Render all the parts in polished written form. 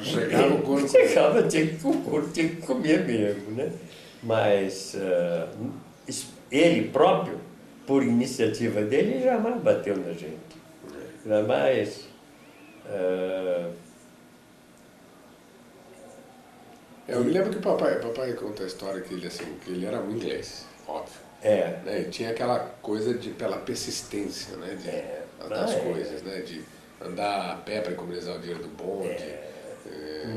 Chegava o couro. Chegava, o couro tinha que comer mesmo, né? Mas ele próprio, por iniciativa dele, jamais bateu na gente. Jamais. Eu me lembro que o papai conta a história que ele era um inglês, óbvio. Né? E tinha aquela coisa pela persistência, né? Das coisas, né? De andar a pé para economizar o dinheiro do bonde.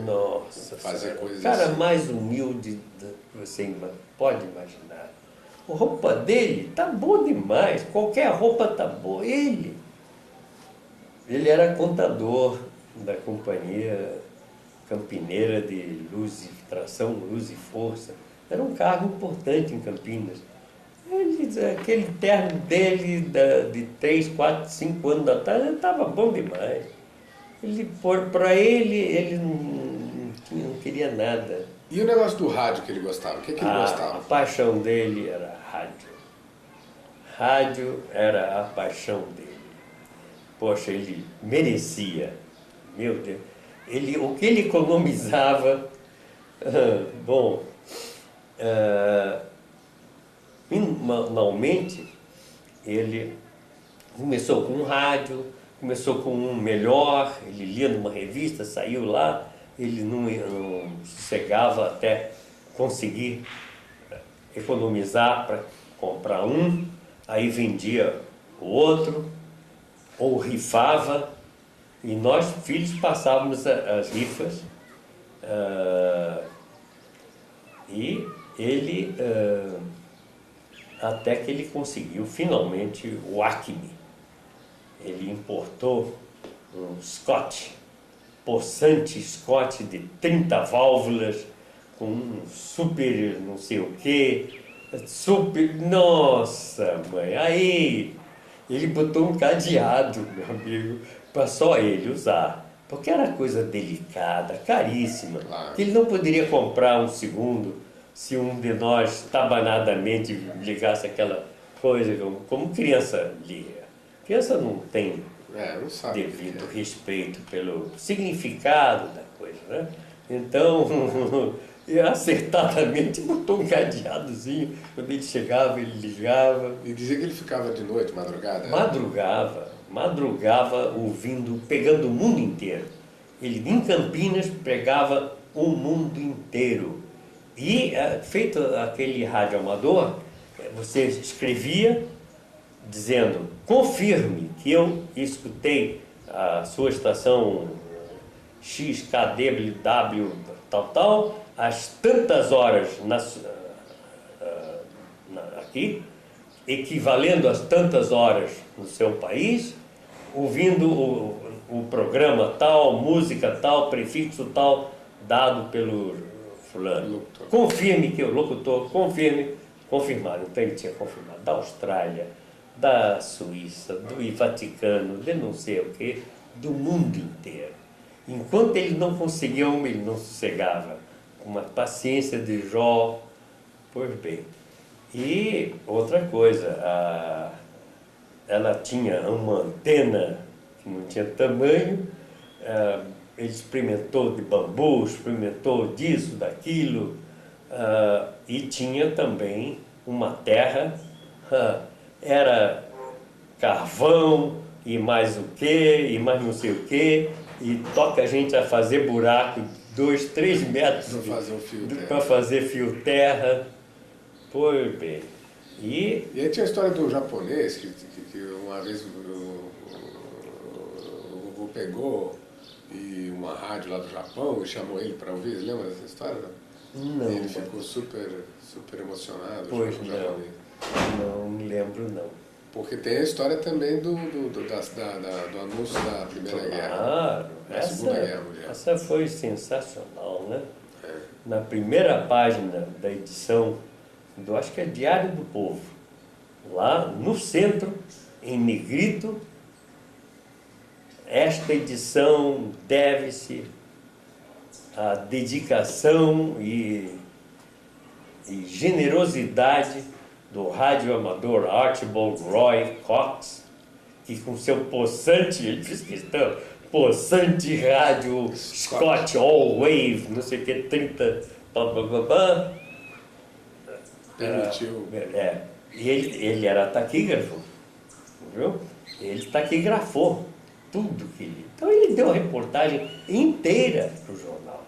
Nossa, fazer coisas cara assim. mais humilde que você pode imaginar. A roupa dele tá boa demais, qualquer roupa tá boa. Ele era contador da companhia campineira de luz e tração, luz e força. Era um cargo importante em Campinas. Aquele terno dele de 3, 4, 5 anos atrás estava bom demais. Para ele não queria nada. E o negócio do rádio que ele gostava? O que ele gostava? A paixão dele era rádio. Rádio era a paixão dele. Poxa, ele merecia. Meu Deus. O que ele economizava... bom... Normalmente, ele começou com um rádio, começou com um melhor, ele lia numa revista, saiu lá, ele não sossegava até conseguir economizar para comprar um, aí vendia o outro, ou rifava, e nós, filhos, passávamos as rifas, e ele... até que ele conseguiu finalmente o Acme. Ele importou um Scott, possante Scott de 30 válvulas, com um super não sei o quê, nossa mãe, aí ele botou um cadeado, meu amigo, para só ele usar, porque era coisa delicada, caríssima, que ele não poderia comprar um segundo, se um de nós tabanadamente ligasse aquela coisa, como criança liga. Criança não tem não sabe devido respeito pelo significado da coisa, né? Então, acertadamente botou um cadeadozinho, quando ele chegava, ele ligava. E dizia que ele ficava de noite, madrugada? Madrugava ouvindo, pegando o mundo inteiro. Ele em Campinas pegava o mundo inteiro. E, feito aquele rádio amador, você escrevia dizendo, confirme que eu escutei a sua estação XKDW tal, às tantas horas aqui, equivalendo às tantas horas no seu país, ouvindo o programa tal, música tal, prefixo tal, dado pelo... fulano, confirme que o locutor, confirmaram, então ele tinha confirmado, da Austrália, da Suíça, do Vaticano, de não sei o que, do mundo inteiro. Enquanto ele não conseguia uma, ele não sossegava, com uma paciência de Jó, pois bem. E outra coisa, ela tinha uma antena que não tinha tamanho, ele experimentou de bambu, experimentou disso, daquilo, e tinha também uma terra, era carvão, e mais o quê, e mais não sei o quê, e toca a gente a fazer buraco 2, 3 metros para fazer fio terra. Pois bem. E aí tinha a história do japonês, que uma vez o vovô pegou e uma rádio lá do Japão e chamou ele para ouvir. Lembra dessa história? Não. E ele ficou super emocionado. Pois não me lembro não. Porque tem a história também do anúncio da Primeira Guerra. Da Segunda Guerra Mundial. Essa foi sensacional, né? Na primeira página da edição acho que é Diário do Povo, lá no centro, em negrito, esta edição deve-se à dedicação e generosidade do radioamador Archibald Roy Cox, que com seu possante, ele fez questão, possante rádio Scott All Wave, não sei o que, 30, blá. Permitiu. E ele era taquígrafo, viu? Ele taquigrafou tudo que ele... Então ele deu a reportagem inteira para o jornal.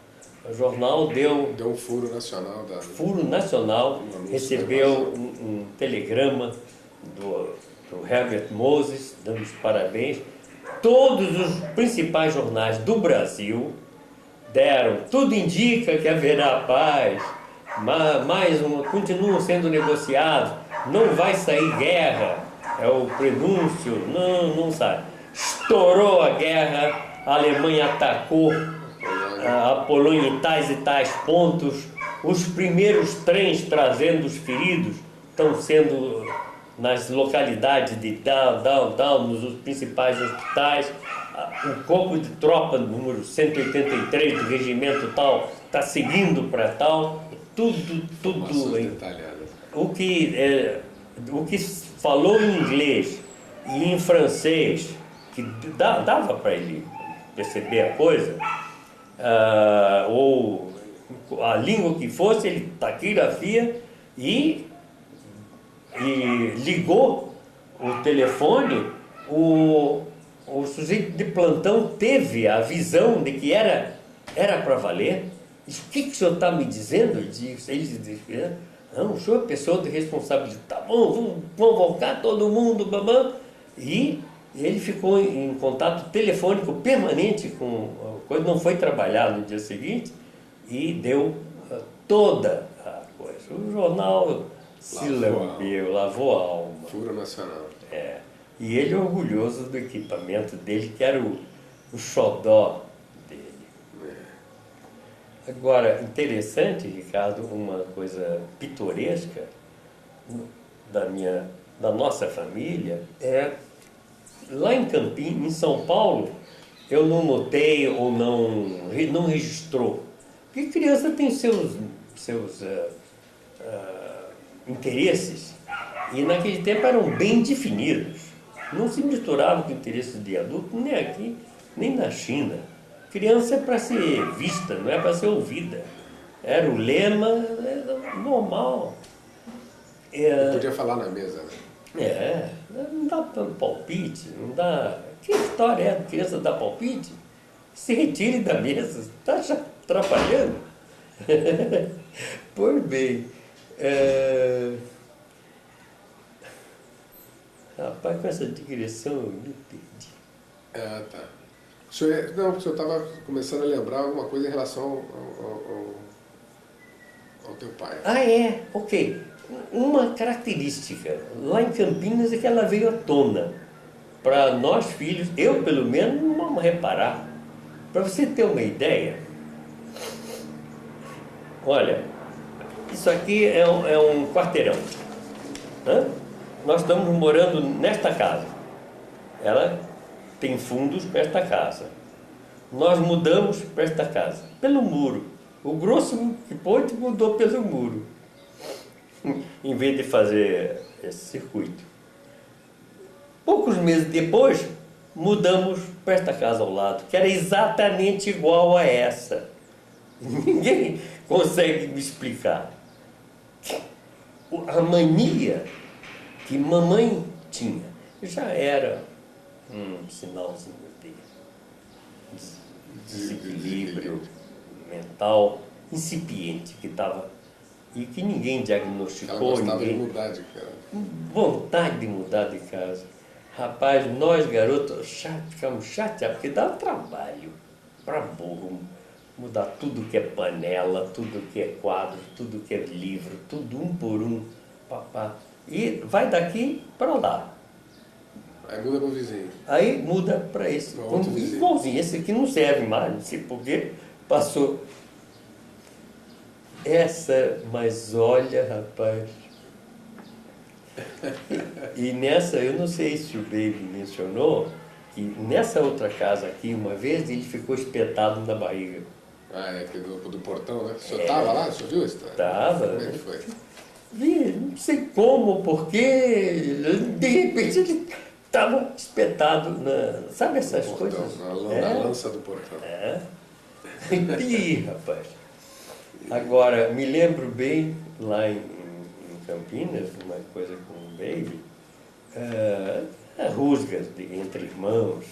O jornal deu um furo nacional. Furo nacional, recebeu um telegrama do Herbert Moses, dando os parabéns. Todos os principais jornais do Brasil deram, tudo indica que haverá paz, continuam sendo negociados, não vai sair guerra, é o prenúncio, não sai. Estourou a guerra, a Alemanha atacou a Polônia em tais e tais pontos, os primeiros trens trazendo os feridos estão sendo nas localidades de Down, nos principais hospitais. O corpo de tropa número 183 do regimento tal está seguindo para tal, tudo o que falou em inglês e em francês, que dava para ele perceber a coisa, ou a língua que fosse, ele taquigrafia e ligou o telefone. O sujeito de plantão teve a visão de que era para valer. O que o senhor está me dizendo? Ele disse, não, o senhor é pessoa de responsabilidade. Tá bom, vamos convocar todo mundo, babã. E ele ficou em contato telefônico permanente com a coisa, não foi trabalhar no dia seguinte e deu toda a coisa. O jornal se lambeu, lavou a alma. Furo nacional. E ele é orgulhoso do equipamento dele, que era o xodó dele. Agora, interessante, Ricardo, uma coisa pitoresca da nossa família lá em Campinas, em São Paulo, eu não notei ou não registrou. Porque criança tem seus interesses, e naquele tempo eram bem definidos. Não se misturava com interesses de adulto, nem aqui, nem na China. Criança é para ser vista, não é para ser ouvida. Era o lema, normal. Não podia falar na mesa, né? Não dá palpite, não dá... Que história é? Criança dá palpite? Se retire da mesa, está atrapalhando. Pois bem, rapaz, com essa digressão eu me perdi. Tá. O senhor estava começando a lembrar alguma coisa em relação ao teu pai. Ok. Uma característica lá em Campinas é que ela veio à tona. Para nós filhos, eu pelo menos não vamos reparar. Para você ter uma ideia, olha, isso aqui é um quarteirão. Nós estamos morando nesta casa. Ela tem fundos para esta casa. Nós mudamos para esta casa, pelo muro. O grosso que pôde mudou pelo muro, em vez de fazer esse circuito. Poucos meses depois, mudamos para esta casa ao lado, que era exatamente igual a essa. Ninguém consegue me explicar. A mania que mamãe tinha já era um sinalzinho de desequilíbrio mental incipiente que estava, e que ninguém diagnosticou. Ela gostava de mudar de casa. Vontade de mudar de casa. Rapaz, nós garotos ficamos chateados, porque dá trabalho para burro mudar tudo que é panela, tudo que é quadro, tudo que é livro, tudo um por um, papá. E vai daqui para lá. Aí muda para o vizinho. Aí muda para esse. Igualzinho, esse aqui não serve mais, não sei porquê, passou. Mas olha, rapaz. E nessa, eu não sei se o Baby mencionou, que nessa outra casa aqui, uma vez, ele ficou espetado na barriga. Do portão, né? O senhor estava lá? O senhor viu isso? Estava. Como é que foi? Não sei como, porquê, de repente ele estava espetado sabe essas portão, coisas? Na lança do portão. Ih, rapaz. Agora, me lembro bem, lá em Campinas, uma coisa com o Baby, rusgas entre irmãos.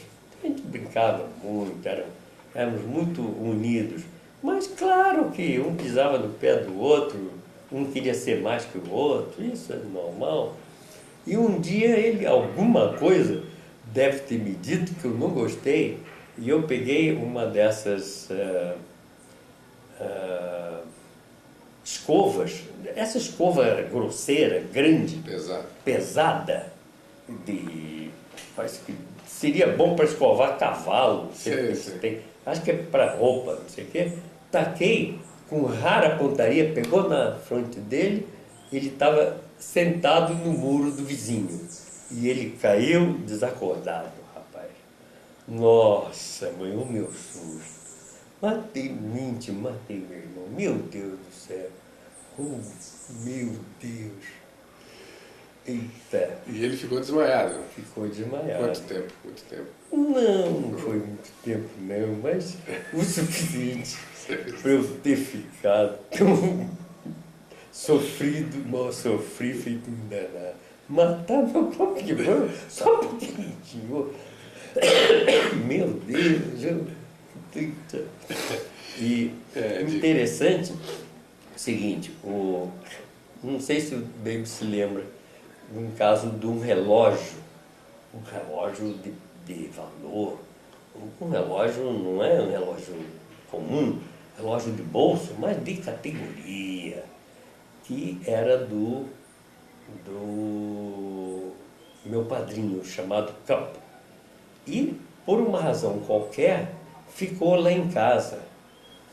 A gente brincava muito, éramos muito unidos. Mas claro que um pisava no pé do outro, um queria ser mais que o outro, isso é normal. E um dia ele, alguma coisa, deve ter me dito que eu não gostei, e eu peguei uma dessas escovas, essa escova grosseira, grande, pesada, parece que seria bom para escovar cavalo, acho que é para roupa, não sei o quê. Taquei com rara pontaria, pegou na frente dele, ele estava sentado no muro do vizinho. E ele caiu desacordado, rapaz. Nossa, mãe, o meu susto. Matei meu irmão. Meu Deus do céu. Oh, meu Deus. Eita. E ele ficou desmaiado? Ficou desmaiado. Quanto tempo? Muito tempo? Não foi muito tempo não, mas o suficiente para eu ter ficado tão sofrido, mal sofri, feito um danado. Matar meu próprio irmão só porque ele tinha. Meu Deus, E interessante o seguinte, não sei se o Baby se lembra de um caso de um relógio de valor. Um relógio não é um relógio comum, relógio de bolso, mas de categoria, que era do meu padrinho, chamado Campo. E, por uma razão qualquer, ficou lá em casa.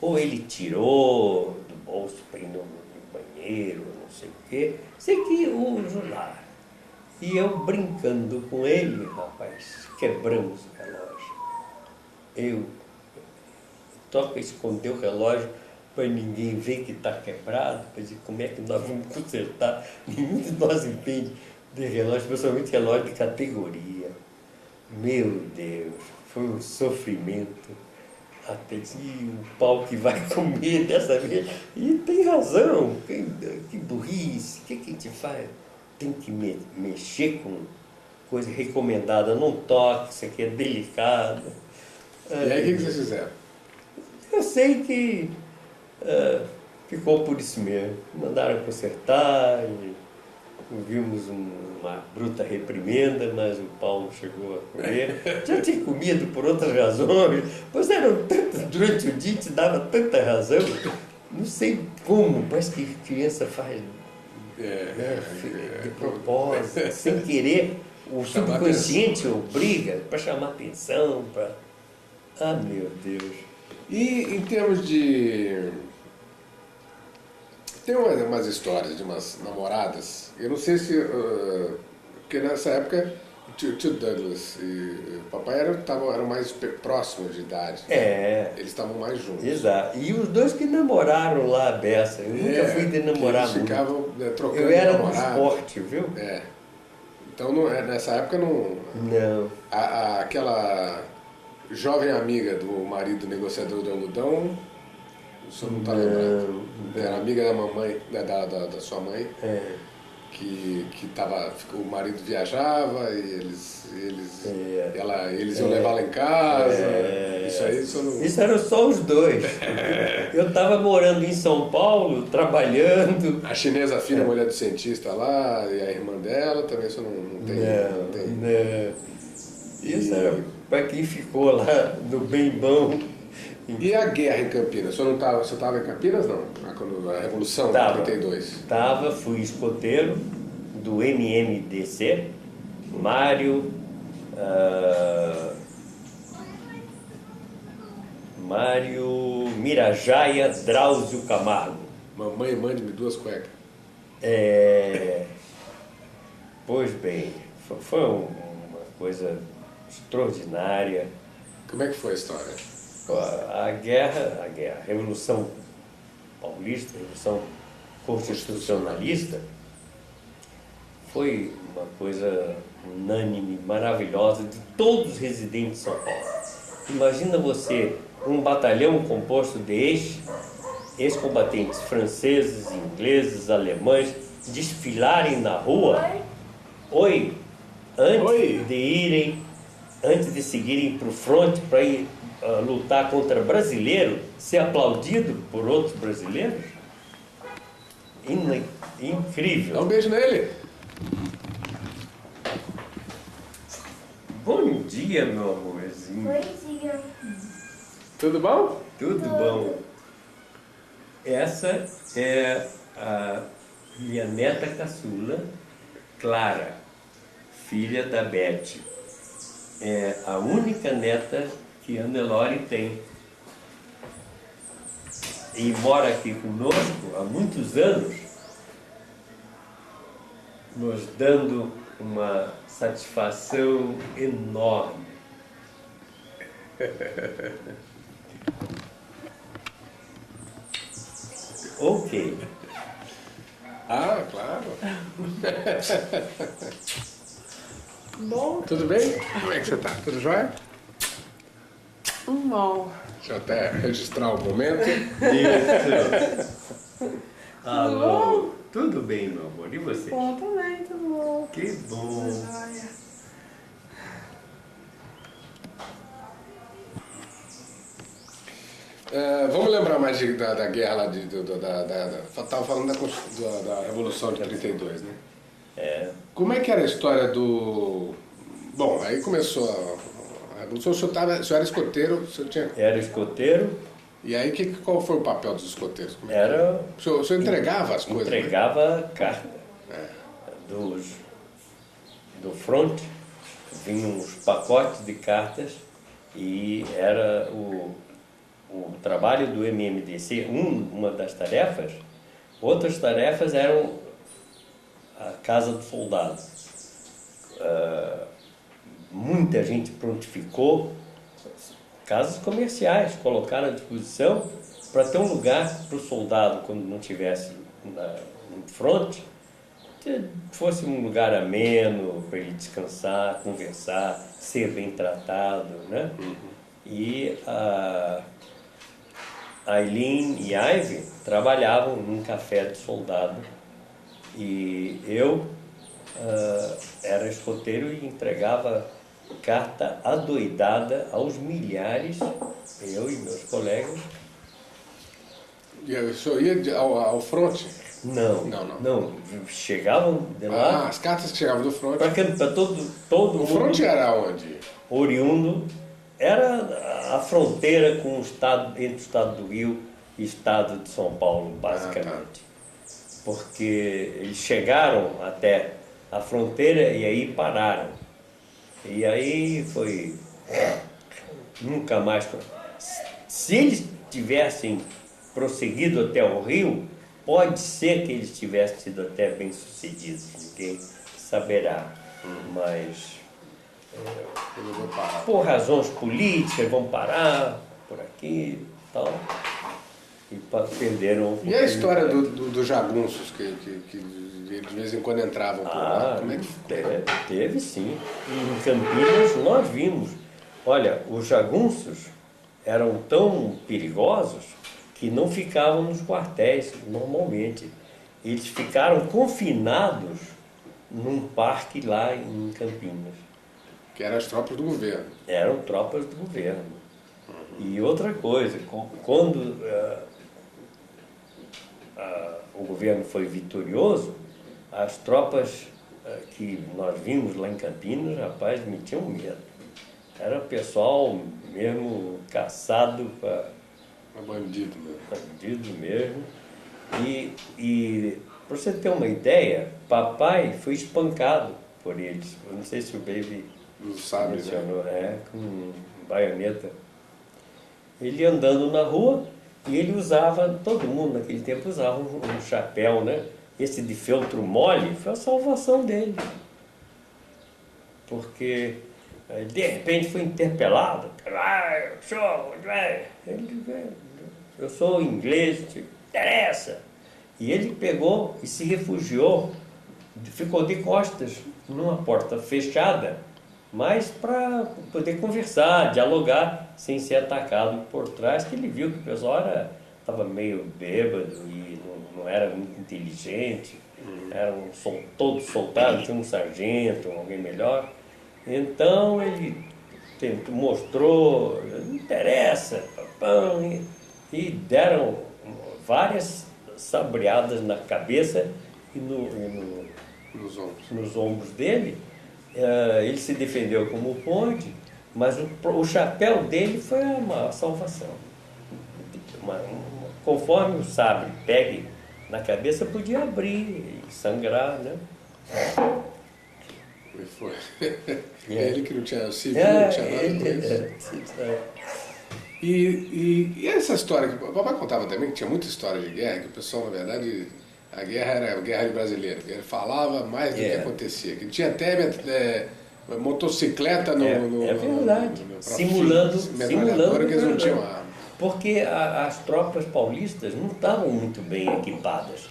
Ou ele tirou do bolso para ir no banheiro, não sei o quê. Sei que uso lá. E eu brincando com ele, rapaz, quebramos o relógio. Eu toco esconder o relógio para ninguém ver que está quebrado, para dizer como é que nós vamos consertar. Nenhum de nós entende de relógio, especialmente relógio de categoria. Meu Deus, foi um sofrimento. Até o pau que vai comer dessa vez. E tem razão, que burrice, o que a gente faz? Tem que mexer com coisa recomendada, não toque, isso aqui é delicado. E aí o que vocês fizeram? Eu sei que ficou por isso mesmo. Mandaram consertar, e ouvimos uma bruta reprimenda, mas o Paulo chegou a comer. Já tinha comido por outras razões, pois eram tantas, durante o dia te dava tanta razão. Não sei como, parece que criança faz de propósito, sem querer. O subconsciente obriga para chamar atenção, para... Ah, meu Deus. E em termos de... Tem umas histórias de umas namoradas, eu não sei se... porque nessa época o tio Douglas e o papai eram mais próximos de idade. Eles estavam mais juntos. Exato. E os dois que namoraram lá a beça. Eu nunca fui de namorar muito. Eles ficavam trocando eu era namorado. Do esporte, viu? Então nessa época não... Não. Aquela jovem amiga do marido negociador de algodão, o senhor não está lembrando? Era amiga da mamãe, da sua mãe, que o marido viajava e eles iam levar lá em casa. Isso eram só os dois. Eu estava morando em São Paulo, trabalhando. A chinesa filha, mulher do cientista lá, e a irmã dela também, isso não tem. Não. Isso era para quem ficou lá no bem bom. E a guerra em Campinas? O senhor estava em Campinas, não? Quando a Revolução de 32? Estava, fui escoteiro do MMDC, Mário Mirajaia Drauzio Camargo. Mamãe, mande-me 2 cuecas. Pois bem, foi uma coisa extraordinária. Como é que foi a história? A Revolução Paulista, a Revolução Constitucionalista, foi uma coisa unânime, maravilhosa, de todos os residentes de São Paulo. Imagina você, um batalhão composto de ex-combatentes franceses, ingleses, alemães, desfilarem na rua, antes de seguirem para o fronte para ir lutar contra brasileiro, ser aplaudido por outros brasileiros? Incrível. Dá um beijo nele. Bom dia, meu amorzinho. Bom dia. Tudo bom? Tudo bom? Essa é a minha neta caçula, Clara, filha da Beth. É a única neta que a Nelore tem. E mora aqui conosco há muitos anos, nos dando uma satisfação enorme. Ok. Ah, claro. Bom. Tudo bem? Como é que você tá? Tudo jóia? Bom. Deixa eu até registrar o momento. Isso. Alô. Tudo bem, meu amor? E você? Bom também, tudo bom. Que bom. Joia. Vamos lembrar mais da guerra lá, estava falando da Revolução de 32, né? É. Como é que era a história do... Bom, aí começou a Revolução, o senhor era escoteiro, o senhor tinha... Era escoteiro. E aí qual foi o papel dos escoteiros? Como é que Era... O senhor entregava as coisas? Né? Entregava carta. Do front, vinham uns pacotes de cartas e era o trabalho do MMDC, uma das tarefas. Outras tarefas eram a Casa do Soldado. Muita gente prontificou casas comerciais, colocaram à disposição para ter um lugar para o soldado quando não estivesse no front, que fosse um lugar ameno para ele descansar, conversar, ser bem tratado, né? E a Aileen e a Ivy trabalhavam num café de soldado e eu era escoteiro e entregava carta adoidada aos milhares, eu e meus colegas. E o senhor ia ao fronte? Não. Chegavam de lá. As cartas que chegavam do fronte. Para todo O mundo. fronte era onde? Oriundo. Era a fronteira com o estado, entre o estado do Rio e o estado de São Paulo, basicamente. Porque eles chegaram até a fronteira e aí pararam. E aí foi... Nunca mais... Se eles tivessem prosseguido até o Rio, pode ser que eles tivessem sido até bem-sucedidos, ninguém saberá. Mas, por razões políticas, vão parar por aqui e tal. E perderam... E a história dos jagunços, que de vez em quando entravam por lá? Como é que foi? Teve sim. Em Campinas nós vimos. Olha, os jagunços eram tão perigosos que não ficavam nos quartéis normalmente. Eles ficaram confinados num parque lá em Campinas. Que eram as tropas do governo. Eram tropas do governo. E outra coisa, quando o governo foi vitorioso, as tropas que nós vimos lá em Campinas, rapaz, me tinham medo. Era pessoal mesmo caçado para... Bandido mesmo. Bandido mesmo. E para você ter uma ideia, papai foi espancado por eles. Eu não sei se o Baby Não sabe, mencionou, né? Com baioneta. Ele andando na rua e ele usava, todo mundo naquele tempo usava um chapéu, né? Esse de feltro mole foi a salvação dele. Porque de repente foi interpelado. Eu sou inglês, não interessa. E ele pegou e se refugiou ficou de costas numa porta fechada, mas para poder conversar, dialogar, sem ser atacado por trás, que ele viu que o pessoal estava meio bêbado e não era muito inteligente, eram todos soldados, tinha um sargento, alguém melhor. Então ele mostrou, não interessa, e deram várias sabreadas na cabeça e nos ombros dele. Ele se defendeu como pôde, mas o chapéu dele foi uma salvação. Conforme o sabre pegue na cabeça, podia abrir e sangrar, né? Foi. Ele que não tinha civil, não tinha nada com isso. E essa história que o papai contava também, que tinha muita história de guerra, que o pessoal, na verdade, a guerra era a guerra de brasileiro. Ele falava mais do que acontecia. Que tinha até motocicleta É verdade. Simulando que eles não tinham arma. Porque as tropas paulistas não estavam muito bem equipadas.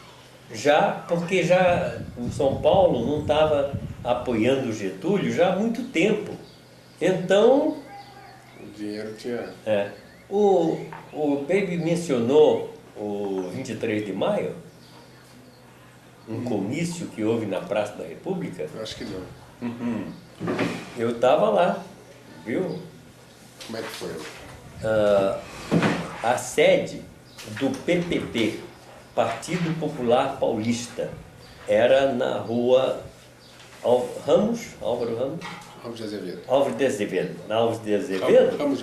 Porque o São Paulo não estava apoiando o Getúlio já há muito tempo. Então... O dinheiro tinha... O Baby mencionou o 23 de maio, um comício que houve na Praça da República. Eu acho que não. Eu estava lá, viu? Como é que foi? A sede do PPP, Partido Popular Paulista, era na rua Álvaro Ramos. Ramos de Azevedo. Ramos de Azevedo? Ramos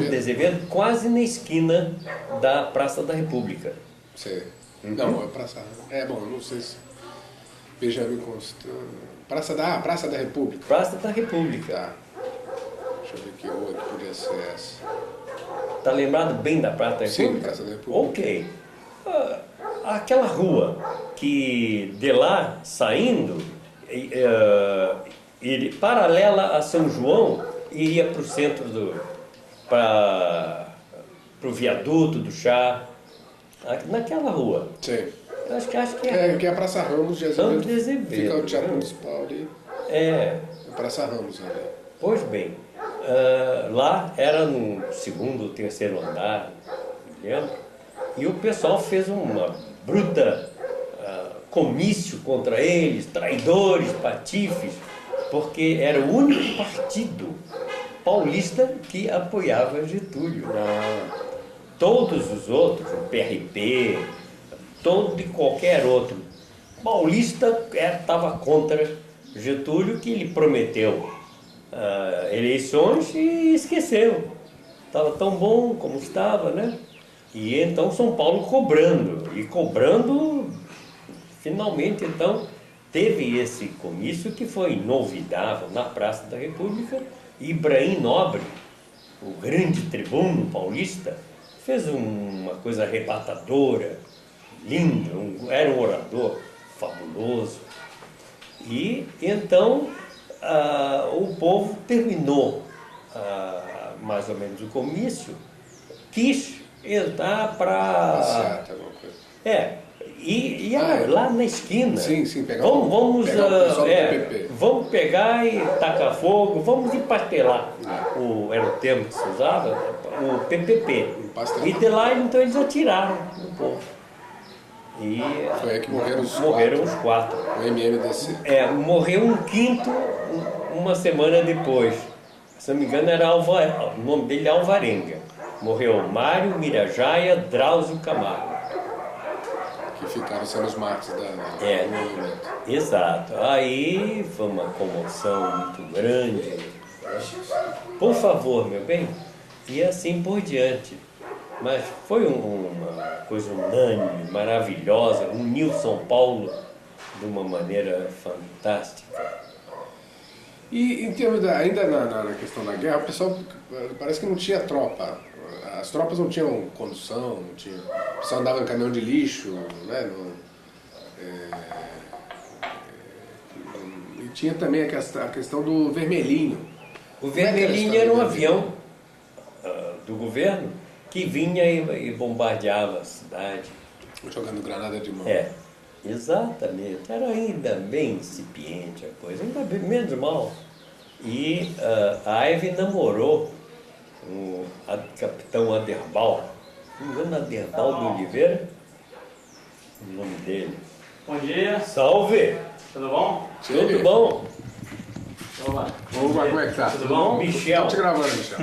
de Azevedo, quase na esquina da Praça da República. Sei. Não, é Praça... bom, não sei se... Benjamin Constant... Praça da República. Praça da República. Tá. Deixa eu ver que outra podia ser essa. Tá lembrado bem da Praça da República? Sim, Praça da República. Ok. Aquela rua que de lá saindo, paralela a São João, iria para o centro para o viaduto do Chá, naquela rua. Sim. Acho que é. Que é a Praça Ramos de Azevedo. Ramos de Azevedo. Fica o Teatro Municipal ali. Praça Ramos ali. Pois bem, lá era no segundo ou terceiro andar, lembra? E o pessoal fez uma bruta comício contra eles, traidores, patifes, porque era o único partido paulista que apoiava Getúlio. Todos os outros, o PRP, todo e qualquer outro paulista estava contra Getúlio, que ele prometeu eleições e esqueceu. Estava tão bom como estava, né? E então São Paulo cobrando, finalmente então teve esse comício que foi inolvidável na Praça da República. Ibrahim Nobre, o grande tribuno paulista, fez uma coisa arrebatadora, linda, era um orador fabuloso. E então o povo terminou mais ou menos o comício, quis entrar para... lá na esquina. Sim, pegar vamos pegar o pessoal do PPP. Vamos pegar e tacar fogo, vamos empastelar. Era o termo que se usava, o PPP. Empastelar. E de lá, então, eles atiraram no povo. E foi aí que morreram os quatro. O MMDC. Morreu um quinto uma semana depois. Se não me engano, o nome dele é Alvarenga. Morreu Mário Mirajaia Drauzio Camargo. Que ficaram sendo os marcos do movimento. Exato. Aí foi uma comoção muito grande. Por favor, meu bem. E assim por diante. Mas foi uma coisa unânime, maravilhosa, uniu São Paulo de uma maneira fantástica. E em termos ainda na questão da guerra, o pessoal parece que não tinha tropa. As tropas não tinham condução, o pessoal andava em caminhão de lixo, né? E tinha também a questão do Vermelhinho. O Vermelhinho era um avião do governo que vinha e bombardeava a cidade. Jogando granada de mão. Exatamente, era ainda bem incipiente a coisa, ainda bem, menos mal. E a Ivy namorou o capitão Aderbal, não me engano, Aderbal de Oliveira, o nome dele. Bom dia, Salve! tudo bom? Tudo bom? Olá. Opa, como é que tá? Tudo bom? Michel, Tô te gravando, Michel.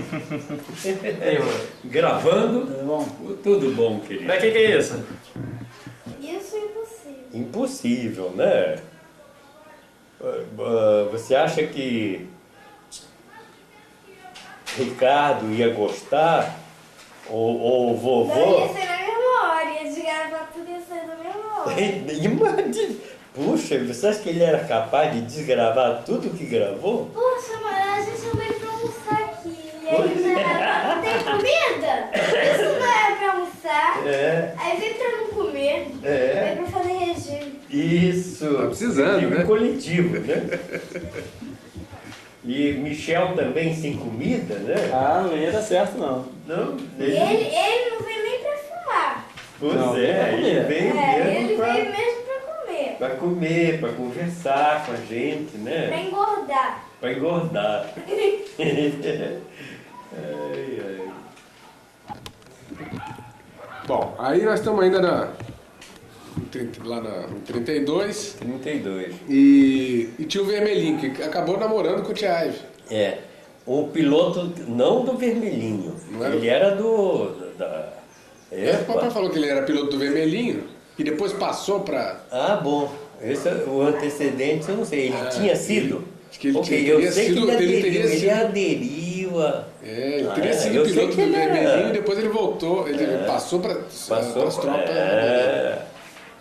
Ei, Rui. gravando? Tudo bom? Tudo bom, querido. Pra que é isso? Isso é impossível. Impossível, né? Você acha que Ricardo ia gostar? Ou o Não vovô? ia ser na memória, de gravar tudo ia ser na memória. Imagina! Puxa, você acha que ele era capaz de desgravar tudo que gravou? Poxa, mas a gente chamou ele pra almoçar aqui. E aí já não tem comida? Isso não é pra almoçar. É, Aí vem pra não comer. é. Vem pra fazer regime. Isso! Tá precisando, Regime né? coletivo, né? E Michel também sem comida, né? Ah, não ia dar certo não. Não, Ele não veio nem pra fumar. Pois Não, é, pra ele comer. veio Ele mesmo veio mesmo pra comer. pra comer, pra conversar com a gente, Pra né? engordar. Pra engordar. Ai, ai. Bom, aí nós estamos ainda lá no 32 32. e tinha o Vermelhinho, que acabou namorando com o Tia Ivy. É, o piloto, não do Vermelhinho, Não era? ele era O papai falou que ele era piloto do Vermelhinho e depois passou para... Ah, bom, esse é o antecedente eu não sei, ele tinha sido? acho que ele Ok, teria eu sei sido- que ele ele teria aderiu, ele sido- aderiu a... Ele teria sido eu sei piloto que do ele era- Vermelhinho e depois ele voltou, ele passou para as tropas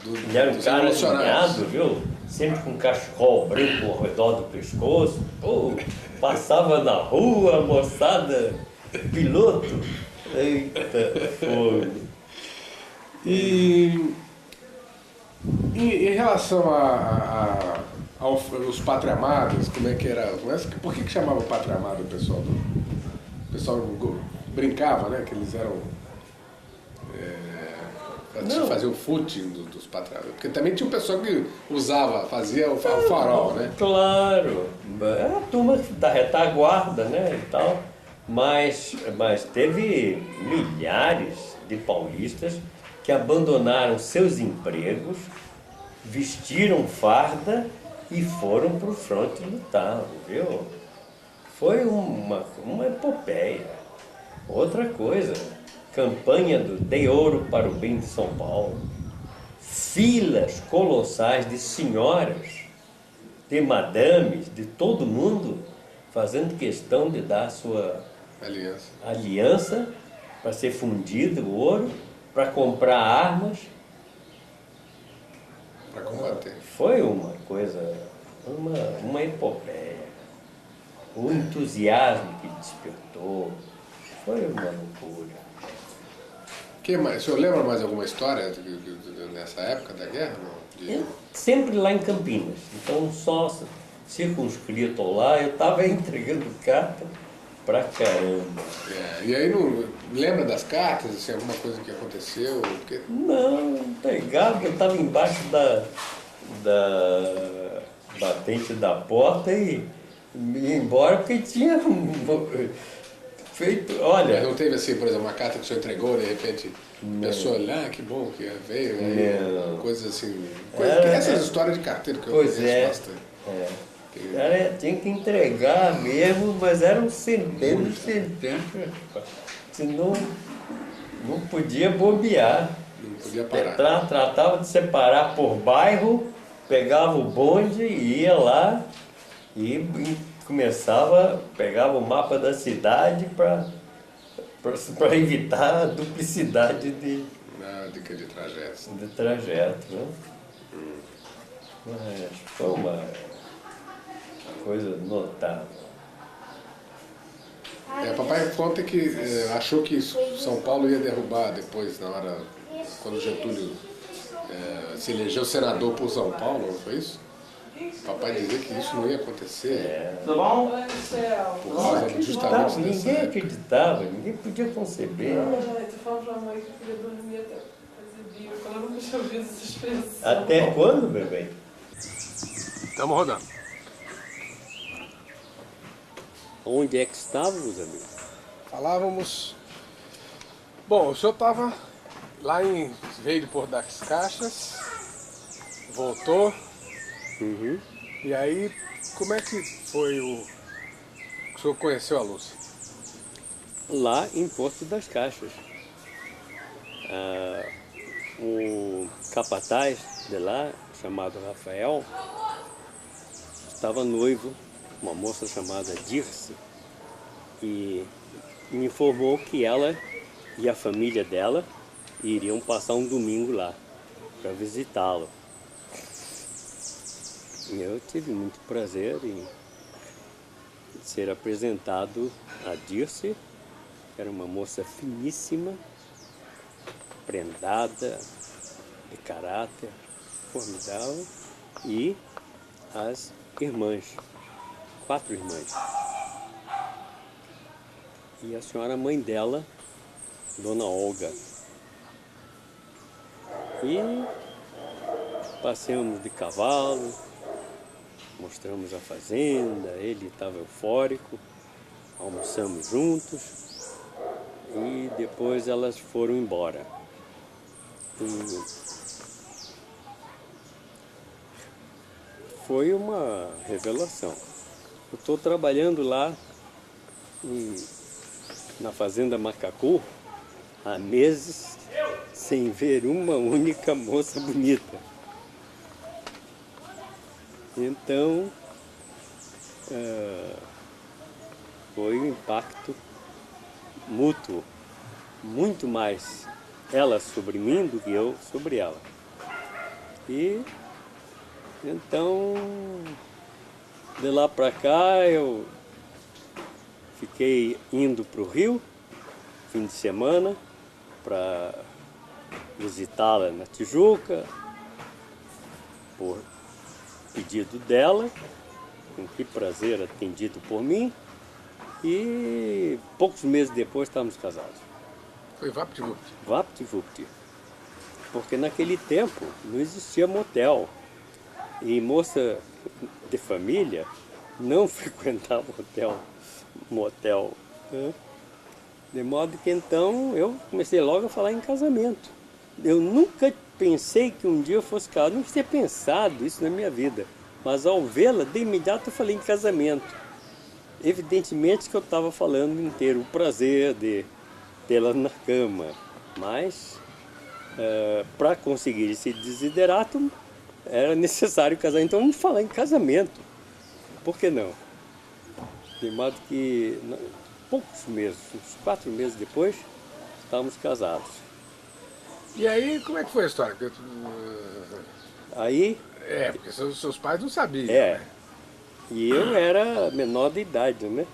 Ele era um dos cara revolucionários. alinhado, viu? Sempre com um cachecol branco ao redor do pescoço. Pô, passava na rua, a moçada, piloto. Eita, fogo. E em relação aos Pátria Amados, como é que era? Por que chamava Pátria Amada o pessoal o pessoal brincava, né? Que eles eram. Não. Fazer o footing dos Pátria Amados. Porque também tinha um pessoal que fazia o farol, né? Claro, é a turma da retaguarda, né, e tal. Mas teve milhares de paulistas que abandonaram seus empregos, vestiram farda e foram para o fronte lutar, viu? Foi uma epopeia. Outra coisa, campanha do Dei Ouro para o Bem de São Paulo. Filas colossais de senhoras, de madames, de todo mundo, fazendo questão de dar sua aliança para ser fundido o ouro, para comprar armas. Para combater. Foi uma coisa, uma epopeia. O entusiasmo que despertou foi uma loucura. Que mais? O senhor lembra mais alguma história nessa época da guerra? Não? Sempre lá em Campinas, então só circunscrito lá, eu estava entregando carta pra caramba. E aí não lembra das cartas, assim, alguma coisa que aconteceu? Porque... Não pegava, eu estava embaixo da batente da porta e ia embora porque tinha feito, Mas olha... não teve assim, por exemplo, uma carta que o senhor entregou, de repente, a pessoa olha, que bom que veio, aí, coisas assim. Essas histórias de carteiro que eu conheço bastante. Cara, tinha que entregar mesmo, mas eram centenas, senão não podia bobear. Não podia parar. Tratava de separar por bairro, pegava o bonde e ia lá e pegava o mapa da cidade para evitar a duplicidade de trajeto, né? Mas foi uma coisa notável. Papai conta que achou que São Paulo ia derrubar depois, na hora, quando Getúlio se elegeu senador por São Paulo, não foi isso? Papai dizia que isso não ia acontecer. Tudo bom? Por causa justamente dessa Ninguém época. acreditava, ninguém podia conceber. Tu fala pra mãe que eu queria dormir até fazer bico. Ela nunca tinha ouvido essas Até quando, bebê? Estamos rodando. Onde é que estávamos, amigo? Falávamos... Bom, o senhor estava lá em... Veio de Porto das Caixas, voltou, Uhum. e aí como é que foi o senhor conheceu a Lúcia? Lá em Porto das Caixas. O capataz de lá, chamado Rafael, estava noivo, uma moça chamada Dirce, e me informou que ela e a família dela iriam passar um domingo lá para visitá-lo. E eu tive muito prazer em ser apresentado a Dirce, que era uma moça finíssima, prendada, de caráter formidável, e as irmãs, 4 irmãs. E a senhora mãe dela, Dona Olga. E passeamos de cavalo, mostramos a fazenda, ele estava eufórico, almoçamos juntos e depois elas foram embora. E foi uma revelação. Eu estou trabalhando lá na Fazenda Macacu há meses sem ver uma única moça bonita. Então, foi um impacto mútuo, muito mais ela sobre mim do que eu sobre ela. E então, de lá para cá, eu fiquei indo para o Rio, fim de semana, para visitá-la na Tijuca, por pedido dela, com que prazer atendido por mim, e poucos meses depois estávamos casados. Foi VaptVupt. VaptVupt. Porque naquele tempo não existia motel, e moça de família não frequentava motel. Né? De modo que então eu comecei logo a falar em casamento. Eu nunca pensei que um dia eu fosse casado, não tinha pensado isso na minha vida. Mas ao vê-la, de imediato eu falei em casamento. Evidentemente que eu estava falando em ter o prazer de tê-la na cama. Mas para conseguir esse desiderato era necessário casar. Então vamos falar em casamento. Por que não? De modo que poucos meses, uns 4 meses depois, estávamos casados. E aí, como é que foi a história? Aí... porque seus pais não sabiam. né? E eu era menor de idade, né?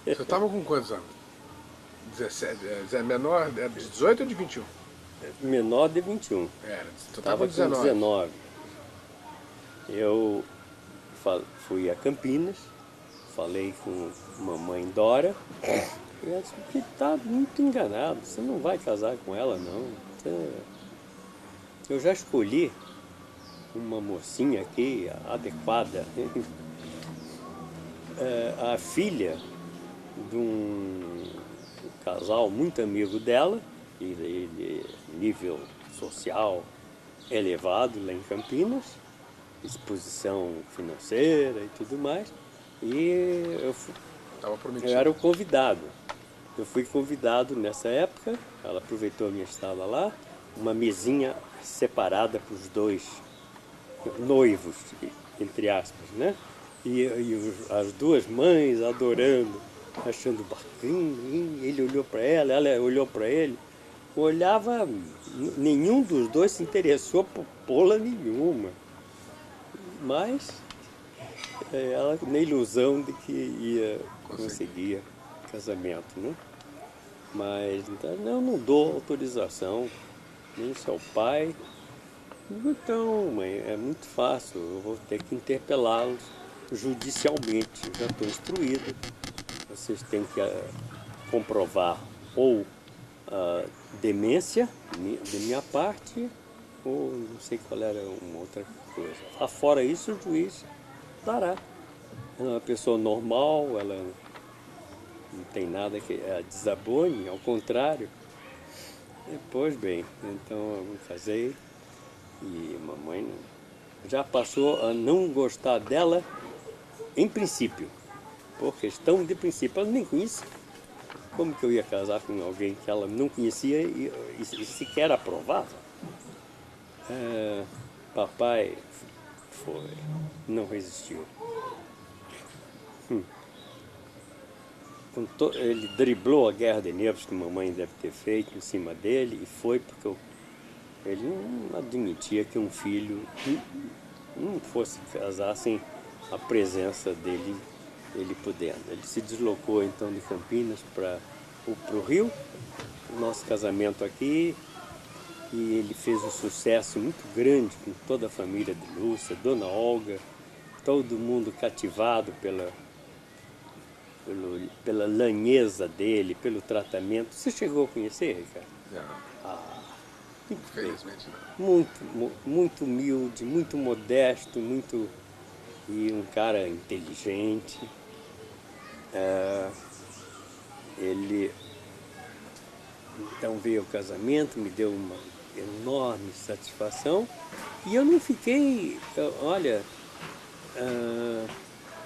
Você estava com quantos anos? 17, menor, de 18 ou de 21? Menor de 21. Você Estava com 19. com 19. Eu fui a Campinas, falei com mamãe Dora, e ela disse que está muito enganado, você não vai casar com ela, não. Eu já escolhi uma mocinha aqui adequada. A filha de um casal muito amigo dela, de nível social elevado lá em Campinas, exposição financeira e tudo mais, e eu era o convidado. Eu fui convidado nessa época, ela aproveitou a minha estada lá, uma mesinha separada para os 2 noivos, entre aspas, né? E as 2 mães adorando, achando bacana, ele olhou para ela olhou para ele, olhava, nenhum dos 2 se interessou por porra nenhuma, mas ela na ilusão de que ia conseguir casamento, né? Mas então, não dou autorização, nem seu pai. Então, mãe, é muito fácil, eu vou ter que interpelá-los judicialmente, já estou instruído. Vocês têm que comprovar ou a demência de minha parte, ou não sei qual era uma outra coisa. Afora isso, o juiz dará. Ela é uma pessoa normal, ela não tem nada que a desabone, ao contrário. Pois bem, então eu me casei e mamãe já passou a não gostar dela em princípio, por questão de princípio. Ela nem conhecia. Como que eu ia casar com alguém que ela não conhecia e sequer aprovava? Papai não resistiu. Ele driblou a guerra de nervos que mamãe deve ter feito em cima dele e foi porque ele não admitia que um filho não fosse casar sem a presença dele, ele podendo. Ele se deslocou então de Campinas para o Rio, nosso casamento aqui, e ele fez um sucesso muito grande com toda a família de Lúcia, Dona Olga, todo mundo cativado pela lanheza dele, pelo tratamento. Você chegou a conhecer, Ricardo? Não. Infelizmente não. Muito humilde, muito modesto, e um cara inteligente. Ele então veio ao casamento, me deu uma enorme satisfação e eu não fiquei, olha,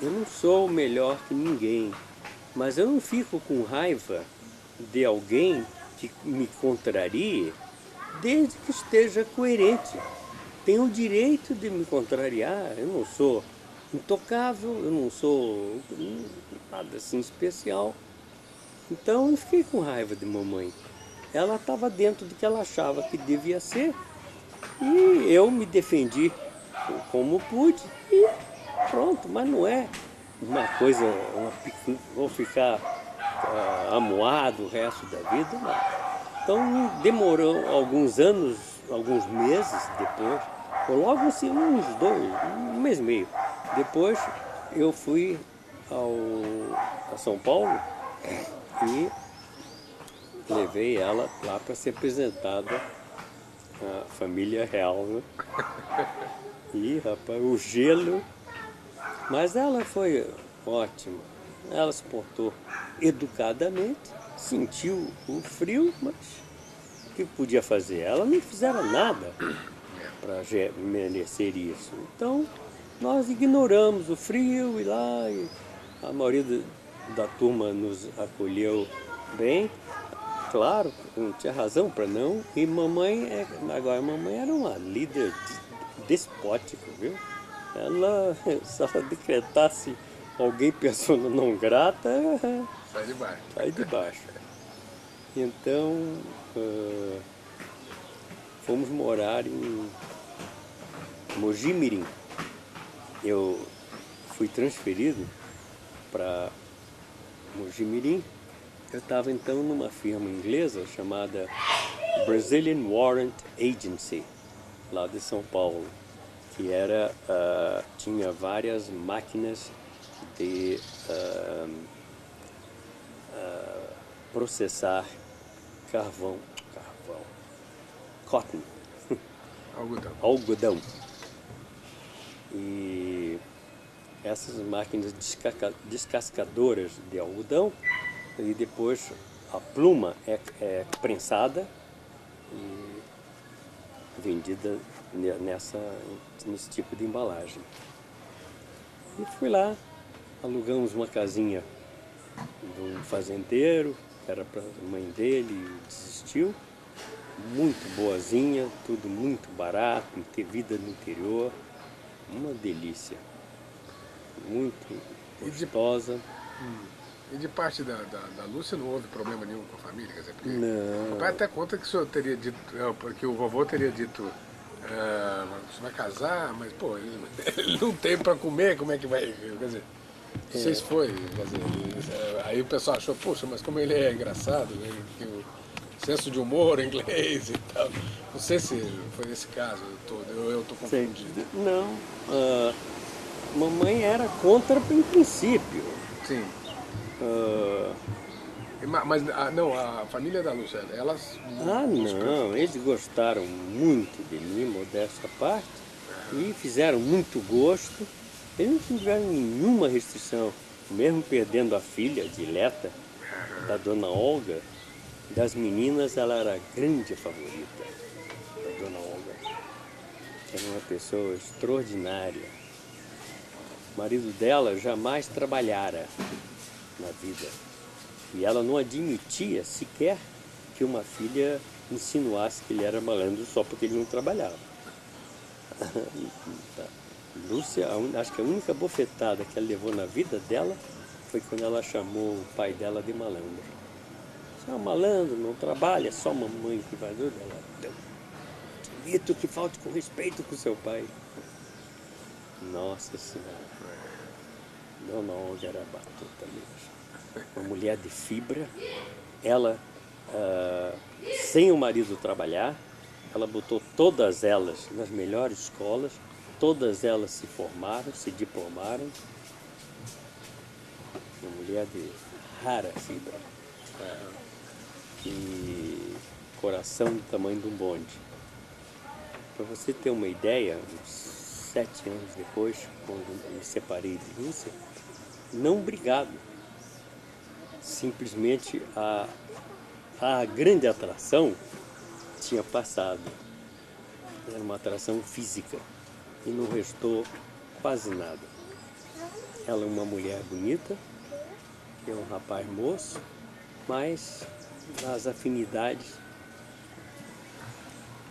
eu não sou melhor que ninguém, mas eu não fico com raiva de alguém que me contrarie desde que esteja coerente. Tem o direito de me contrariar, eu não sou intocável, eu não sou nada assim especial. Então eu fiquei com raiva de mamãe. Ela estava dentro do que ela achava que devia ser e eu me defendi como pude e pronto, mas não é uma coisa, vou ficar amuado o resto da vida, não. Então demorou alguns anos, alguns meses depois, ou logo assim, um mês e meio. Depois eu fui a São Paulo e levei ela lá para ser apresentada à família real, né? E, rapaz, o gelo. Mas ela foi ótima. Ela se portou educadamente, sentiu o frio, mas o que podia fazer? Ela não fizeram nada para merecer isso. Então, nós ignoramos o frio e lá e a maioria da turma nos acolheu bem. Claro, não tinha razão para não. E mamãe era uma líder despótica, viu? Ela, se ela decretasse alguém persona não grata, sai de baixo. Então, fomos morar em Mogi Mirim. Eu fui transferido para Mogi Mirim. Eu estava então numa firma inglesa chamada Brazilian Warrant Agency, lá de São Paulo, que tinha várias máquinas de processar cotton, algodão. E essas máquinas descascadoras de algodão, e depois a pluma é prensada e vendida nesse tipo de embalagem. E fui lá, alugamos uma casinha de um fazendeiro, era para a mãe dele, e desistiu. Muito boazinha, tudo muito barato, ter vida no interior, uma delícia, muito gostosa. E de parte da Lúcia não houve problema nenhum com a família? Quer dizer, porque Não. o pai até conta que o senhor teria dito, porque o vovô teria dito, você vai casar, mas pô, ele não tem para comer, como é que vai? Quer dizer, vocês foi, quer dizer, aí o pessoal achou, poxa, mas como ele é engraçado, né, que o senso de humor inglês e tal. Não sei se foi esse caso todo, eu estou confundido. Não, mamãe era contra em princípio. Sim. Mas não, a família da Lúcia, elas... Não, eles gostaram muito de mim, modesta parte, e fizeram muito gosto. Eles não tiveram nenhuma restrição, mesmo perdendo a filha, dileta, da dona Olga. Das meninas, ela era a grande favorita da dona Olga. Era uma pessoa extraordinária. O marido dela jamais trabalhara na vida. E ela não admitia sequer que uma filha insinuasse que ele era malandro só porque ele não trabalhava. Lúcia, acho que a única bofetada que ela levou na vida dela foi quando ela chamou o pai dela de malandro. Você é um malandro, não trabalha, é só mamãe que vai dela. Admito que falte com respeito com seu pai. Nossa Senhora. Dona Olga era batuta mesmo. Uma mulher de fibra. Ela, sem o marido trabalhar, ela botou todas elas nas melhores escolas, todas elas se formaram, se diplomaram. Uma mulher de rara fibra. E coração do tamanho de um bonde. Para você ter uma ideia, uns 7 anos depois, quando me separei de Lúcia, não brigado. Simplesmente a grande atração tinha passado. Era uma atração física e não restou quase nada. Ela é uma mulher bonita, é um rapaz moço, mas as afinidades...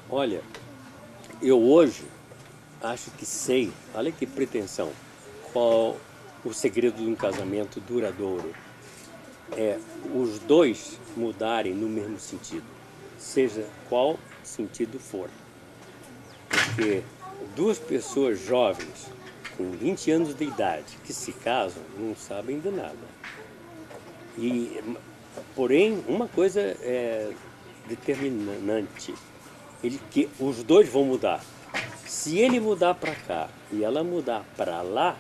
Olha, eu hoje acho que sei, olha que pretensão, qual o segredo de um casamento duradouro. É os dois mudarem no mesmo sentido, seja qual sentido for. Porque duas pessoas jovens, com 20 anos de idade, que se casam, não sabem de nada. Porém, uma coisa é determinante, que os dois vão mudar. Se ele mudar para cá e ela mudar para lá,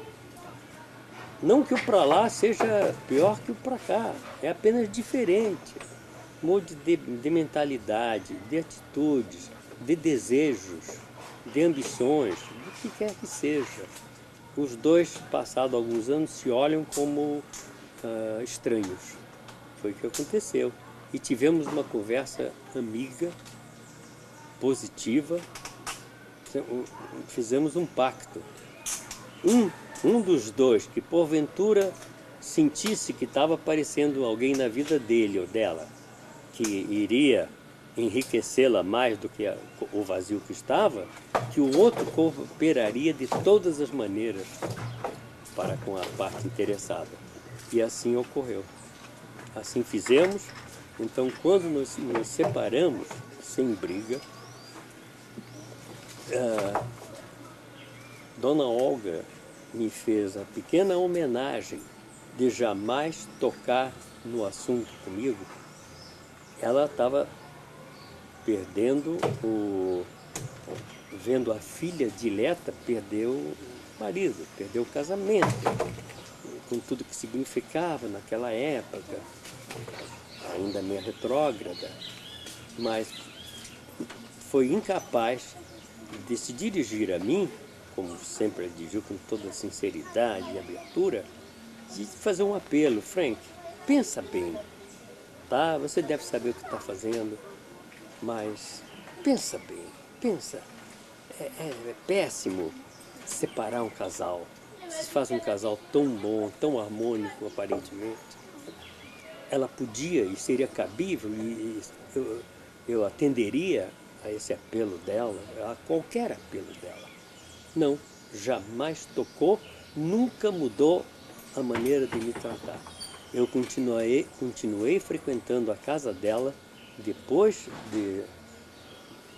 não que o para lá seja pior que o para cá, é apenas diferente. Mude de mentalidade, de atitudes, de desejos, de ambições, do que quer que seja. Os dois, passados alguns anos, se olham como estranhos. Foi o que aconteceu. E tivemos uma conversa amiga, positiva, fizemos um pacto. Um dos dois que porventura sentisse que estava aparecendo alguém na vida dele ou dela, que iria enriquecê-la mais do que o vazio que estava, que o outro cooperaria de todas as maneiras para com a parte interessada. E assim ocorreu. Assim fizemos. Então, quando nos separamos, sem briga, Dona Olga me fez a pequena homenagem de jamais tocar no assunto comigo. Ela estava vendo a filha dileta perder o marido, perder o casamento, com tudo que significava naquela época, ainda meio retrógrada, mas foi incapaz de se dirigir a mim, como sempre dirigiu com toda sinceridade e abertura, de fazer um apelo. Frank, pensa bem, tá? Você deve saber o que está fazendo, mas pensa bem, pensa. É péssimo separar um casal. Se faz um casal tão bom, tão harmônico, aparentemente. Ela podia e seria cabível, e eu atenderia a esse apelo dela, a qualquer apelo dela. Não, jamais tocou, nunca mudou a maneira de me tratar. Eu continuei frequentando a casa dela depois de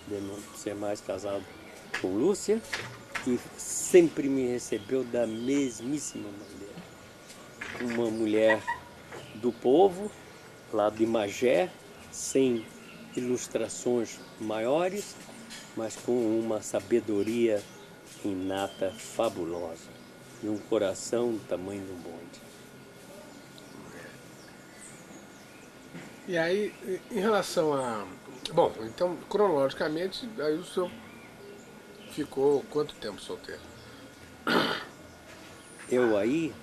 não ser mais casado com Lúcia, e sempre me recebeu da mesmíssima maneira. Uma mulher do povo, lá de Magé, sem ilustrações maiores, mas com uma sabedoria inata fabulosa e um coração do tamanho de um bonde. E aí, em relação a Bom, então, cronologicamente, aí o senhor ficou quanto tempo solteiro? Eu aí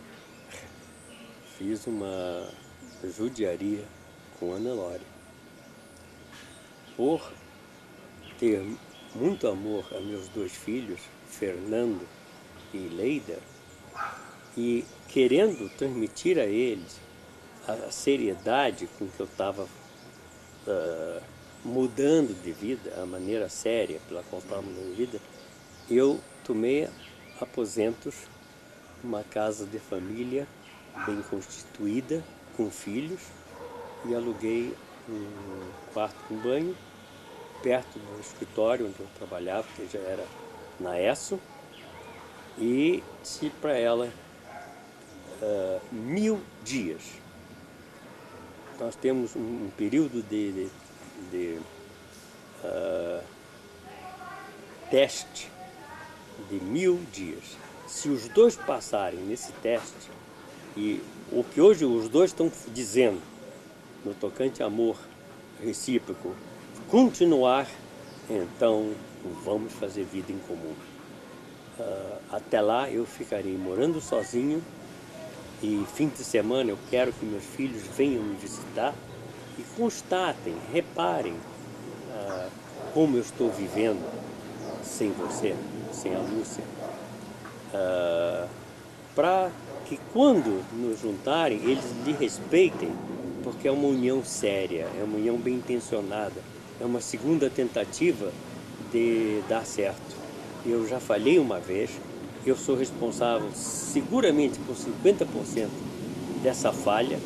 fiz uma judiaria com Ana Lória. Por ter muito amor a meus dois filhos, Fernando e Leida, e querendo transmitir a eles a seriedade com que eu estava mudando de vida, a maneira séria pela qual estava mudando de vida, eu tomei aposentos numa casa de família bem constituída, com filhos, e aluguei um quarto com banho, perto do escritório onde eu trabalhava, que já era na ESSO, e disse para ela 1000 dias. Nós temos um período de teste de 1000 dias. Se os dois passarem nesse teste, e o que hoje os dois estão dizendo, no tocante amor recíproco, continuar, então vamos fazer vida em comum. Até lá eu ficarei morando sozinho e fim de semana eu quero que meus filhos venham me visitar e constatem, reparem como eu estou vivendo sem você, sem a Lúcia. Para que quando nos juntarem, eles lhe respeitem, porque é uma união séria, é uma união bem intencionada, é uma segunda tentativa de dar certo. Eu já falhei uma vez, eu sou responsável seguramente por 50% dessa falha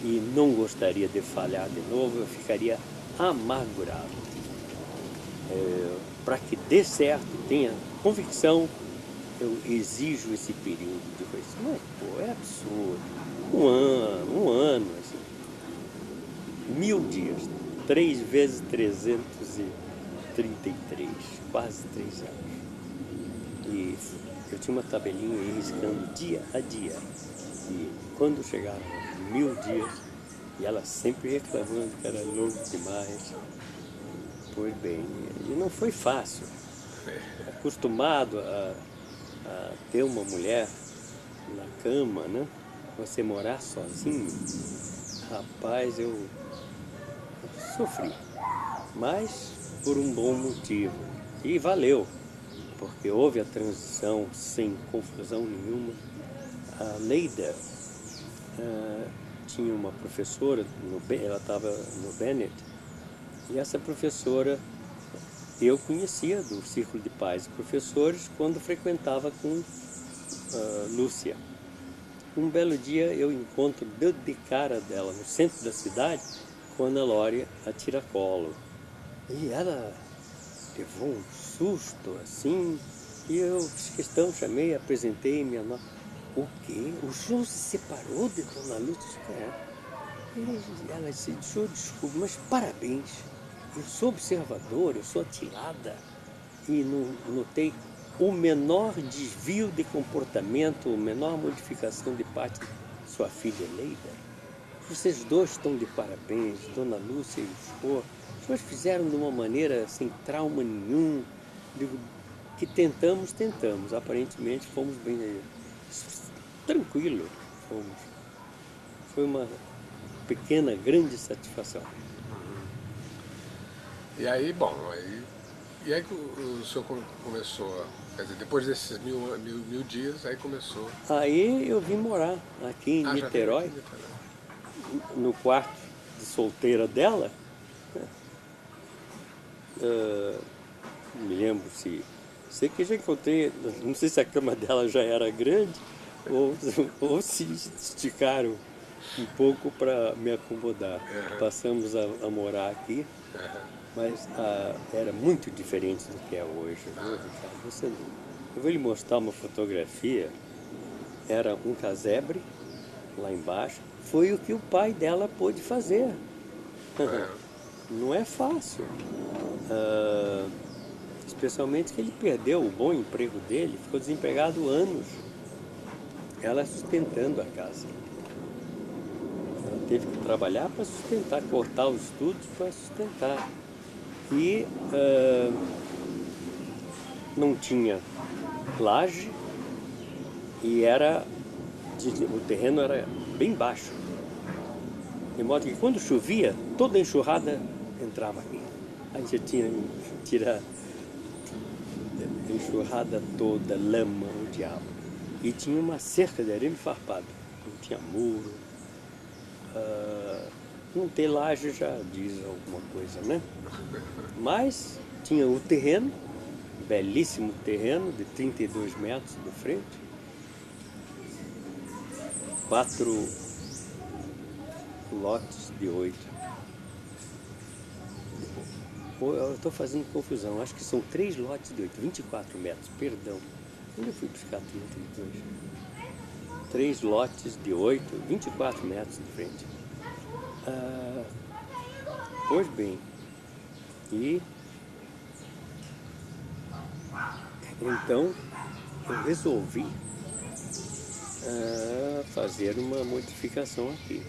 e não gostaria de falhar de novo, eu ficaria amargurado. Para que dê certo, tenha convicção, eu exijo esse período de coisa. Mas, pô, é absurdo. Um ano, assim. 1000 dias. 3 vezes 333. Quase 3 anos. E eu tinha uma tabelinha aí riscando dia a dia. E quando chegaram 1000 dias, e ela sempre reclamando que era longo demais. Pois bem, e não foi fácil. Acostumado a ter uma mulher na cama, né? Você morar sozinho, rapaz, eu sofri, mas por um bom motivo, e valeu, porque houve a transição sem confusão nenhuma. A Leida tinha uma professora, ela estava no Bennett, e essa professora eu conhecia do Círculo de Pais e Professores quando frequentava com Lúcia. Um belo dia eu encontro, deu de cara dela no centro da cidade com Ana Lória a tiracolo. E ela levou um susto assim, e eu fiz questão, chamei, apresentei minha nota. O quê? O João se separou de Dona Lúcia? E ela disse, desculpa, mas parabéns. Eu sou observador, eu sou atirada e notei o menor desvio de comportamento, a menor modificação de parte de sua filha Leida. Vocês dois estão de parabéns, Dona Lúcia e o senhor. Os senhores fizeram de uma maneira sem trauma nenhum. Digo, que tentamos, aparentemente fomos bem tranquilo. Foi uma pequena, grande satisfação. E aí, bom, e aí o senhor começou, quer dizer, depois desses mil dias, aí começou... Aí eu vim morar aqui em Niterói, no quarto de solteira dela. Me lembro sei que já encontrei, não sei se a cama dela já era grande ou se esticaram um pouco para me acomodar. Passamos a morar aqui. Mas era muito diferente do que é hoje, viu, Ricardo? Eu vou lhe mostrar uma fotografia. Era um casebre lá embaixo. Foi o que o pai dela pôde fazer. Não é fácil. Especialmente que ele perdeu o bom emprego dele, ficou desempregado anos. Ela sustentando a casa. Ela teve que trabalhar para sustentar, cortar os estudos para sustentar. E não tinha laje e o terreno era bem baixo. De modo que quando chovia, toda a enxurrada entrava aqui. A gente tinha que tirar a enxurrada toda, lama, o diabo. E tinha uma cerca de arame farpado. Não tinha muro. Não ter laje já diz alguma coisa, né? Mas tinha o terreno, belíssimo terreno, de 32 metros de frente. 4 lotes de 8. Eu estou fazendo confusão, acho que são 3 lotes de 8, 24 metros, perdão. Onde eu fui buscar 32? 3 lotes de 8, 24 metros de frente. Pois bem, e então eu resolvi fazer uma modificação aqui.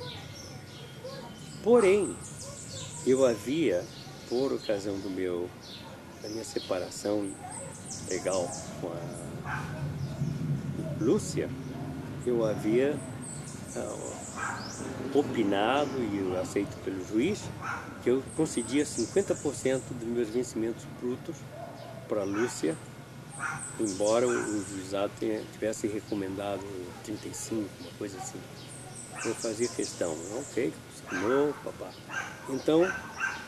Porém, eu havia, por ocasião da minha separação legal com a Lúcia, eu havia opinado e eu aceito pelo juiz que eu concedia 50% dos meus vencimentos brutos para a Lúcia, embora o juizado tivesse recomendado 35, uma coisa assim. Eu fazia questão, ok, assinou, papá. Então,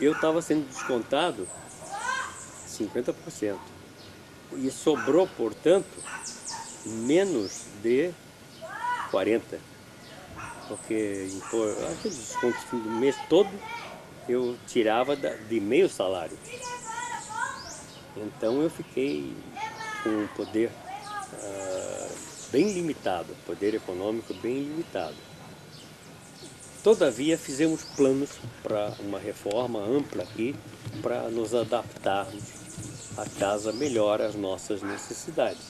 eu estava sendo descontado 50%. E sobrou, portanto, menos de 40%. Porque aqueles descontos do mês todo, eu tirava de meio salário. Então, eu fiquei com um poder bem limitado, poder econômico bem limitado. Todavia, fizemos planos para uma reforma ampla aqui, para nos adaptarmos à casa melhor às nossas necessidades.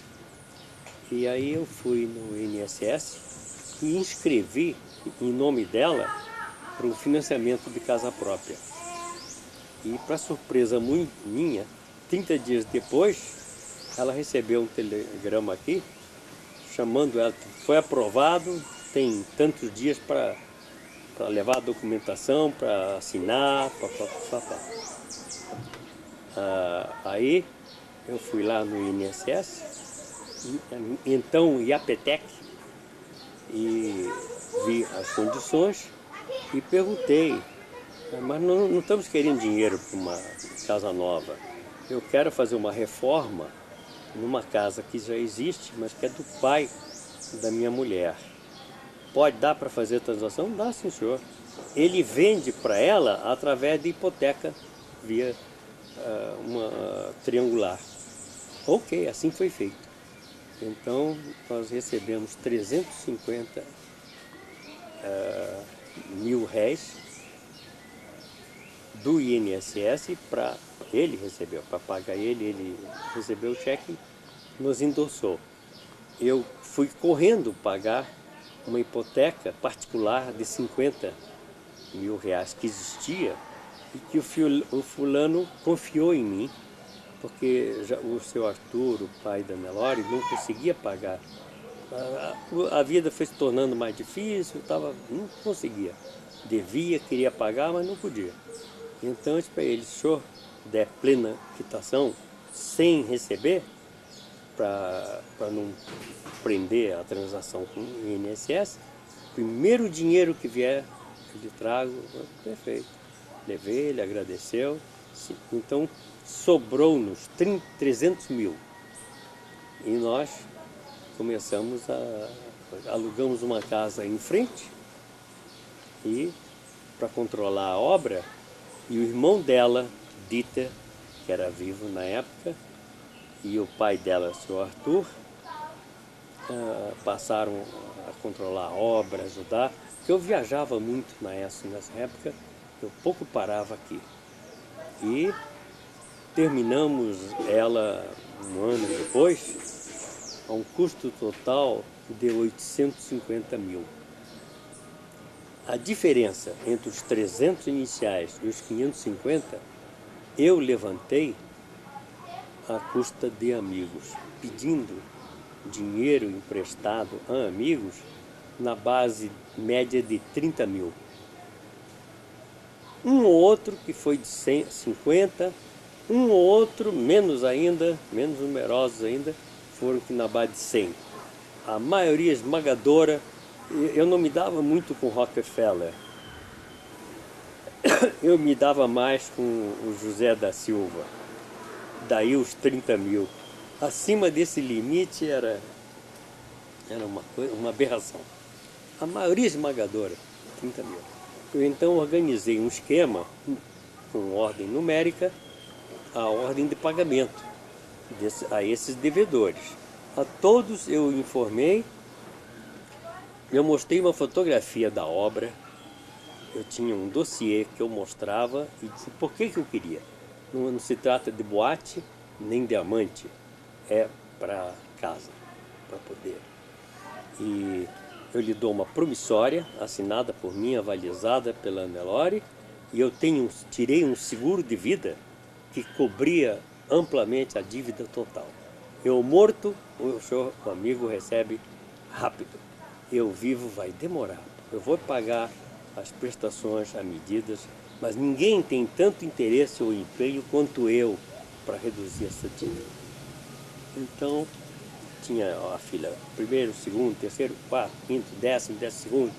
E aí eu fui no INSS e inscrevi em nome dela para o financiamento de casa própria. E, para surpresa muito minha, 30 dias depois, ela recebeu um telegrama aqui, chamando ela, foi aprovado, tem tantos dias para levar a documentação, para assinar, aí eu fui lá no INSS, então IAPTEC, e vi as condições e perguntei, mas não estamos querendo dinheiro para uma casa nova, eu quero fazer uma reforma numa casa que já existe, mas que é do pai da minha mulher. Pode dar para fazer a transação? Dá, sim, senhor. Ele vende para ela através de hipoteca via uma triangular. Ok, assim foi feito. Então, nós recebemos 350 mil réis do INSS para ele recebeu, para pagar ele recebeu o cheque, nos endossou. Eu fui correndo pagar uma hipoteca particular de 50 mil reais que existia e que o fulano confiou em mim, porque já o seu Arthur, o pai da Nelore, não conseguia pagar. A vida foi se tornando mais difícil, não conseguia. Devia, queria pagar, mas não podia. Então eu disse para ele, se o senhor der plena quitação sem receber, para não prender a transação com o INSS, primeiro dinheiro que vier, eu lhe trago, perfeito. Levei, ele agradeceu, então sobrou-nos 300 mil. E nós começamos alugamos uma casa em frente, e para controlar a obra, e o irmão dela, Dieter, que era vivo na época, e o pai dela, o senhor Arthur, passaram a controlar a obra, ajudar, porque eu viajava muito nessa época, eu pouco parava aqui. E terminamos ela um ano depois, a um custo total de 850 mil. A diferença entre os 300 iniciais e os 550, eu levantei à custa de amigos, pedindo dinheiro emprestado a amigos na base média de 30 mil. Um ou outro que foi de 150, um ou outro, menos ainda, menos numerosos ainda, foram que na base de 100. A maioria esmagadora, eu não me dava muito com Rockefeller. Eu me dava mais com o José da Silva. Daí os 30 mil. Acima desse limite era uma aberração. A maioria esmagadora, 30 mil. Eu então organizei um esquema com ordem numérica, a ordem de pagamento a esses devedores. A todos eu informei, eu mostrei uma fotografia da obra, eu tinha um dossiê que eu mostrava e disse por que eu queria. Não se trata de boate nem diamante, é para casa, para poder. E eu lhe dou uma promissória, assinada por mim, avalizada pela Nelore, e eu tirei um seguro de vida que cobria amplamente a dívida total. Eu morto, o amigo recebe rápido. Eu vivo, vai demorar. Eu vou pagar as prestações à medida, mas ninguém tem tanto interesse ou empenho quanto eu para reduzir essa dívida. Então, tinha a fila primeiro, segundo, terceiro, quarto, quinto, 10º,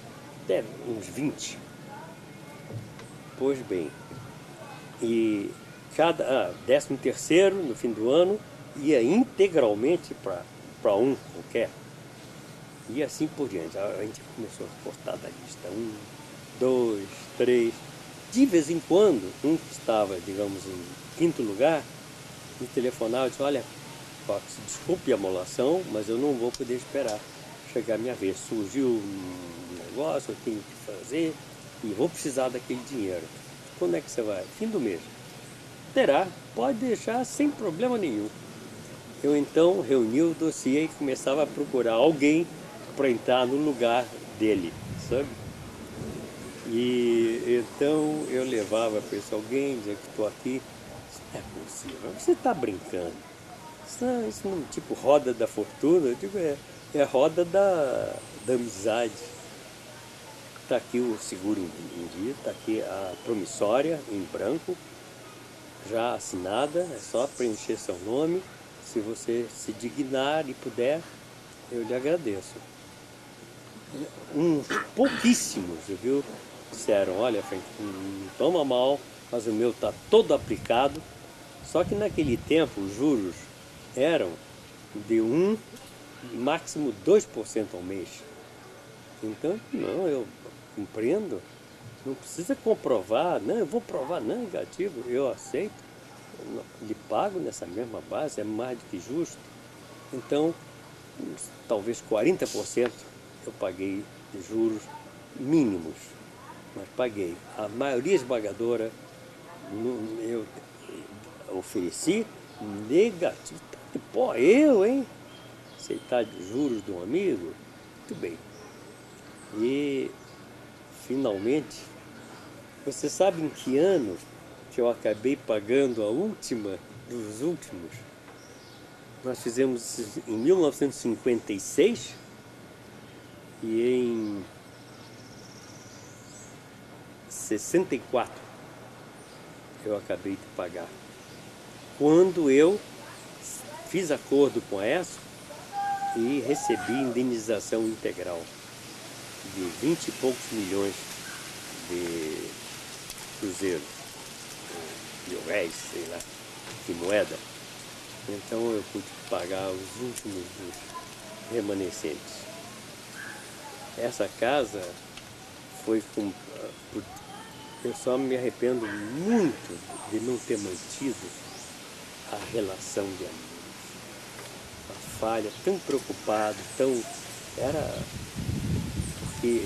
até uns 20. Pois bem, e cada 13º no fim do ano ia integralmente para um qualquer. E assim por diante. A gente começou a cortar da lista. 1, 2, 3. De vez em quando, um que estava, digamos, em 5º lugar, me telefonava e disse, olha, Fox, desculpe a molação, mas eu não vou poder esperar chegar a minha vez. Surgiu um negócio, eu tenho que fazer e vou precisar daquele dinheiro. Quando é que você vai? Fim do mês. Terá, pode deixar sem problema nenhum. Eu então reuni o dossiê e começava a procurar alguém para entrar no lugar dele, sabe? E então eu levava para esse alguém, dizia que estou aqui. Isso não é possível, você está brincando. Isso não é tipo roda da fortuna, eu digo, é roda da amizade. Está aqui o seguro em dia, está aqui a promissória em branco, já assinada, é só preencher seu nome. Se você se dignar e puder, eu lhe agradeço. Uns pouquíssimos, viu? Disseram, olha, Frank, não toma mal, mas o meu está todo aplicado. Só que naquele tempo os juros eram de 1, máximo 2% ao mês. Então, não, eu compreendo, não precisa comprovar, não, eu vou provar, não, negativo, eu aceito, lhe pago nessa mesma base, é mais do que justo. Então, talvez 40% eu paguei de juros mínimos, mas paguei. A maioria esmagadora eu ofereci negativo. Pô, eu, hein? Aceitar juros de um amigo? Muito bem. E, finalmente, você sabe em que ano que eu acabei pagando a última dos últimos? Nós fizemos em 1956 e em 64 eu acabei de pagar. Quando eu fiz acordo com a ESCO e recebi indenização integral de 20 e poucos milhões de cruzeiros, de réis, sei lá, de moeda. Então eu pude pagar os últimos dos remanescentes. Essa casa foi com... Eu só me arrependo muito de não ter mantido a relação de amigos. A falha, tão preocupado, era... Porque,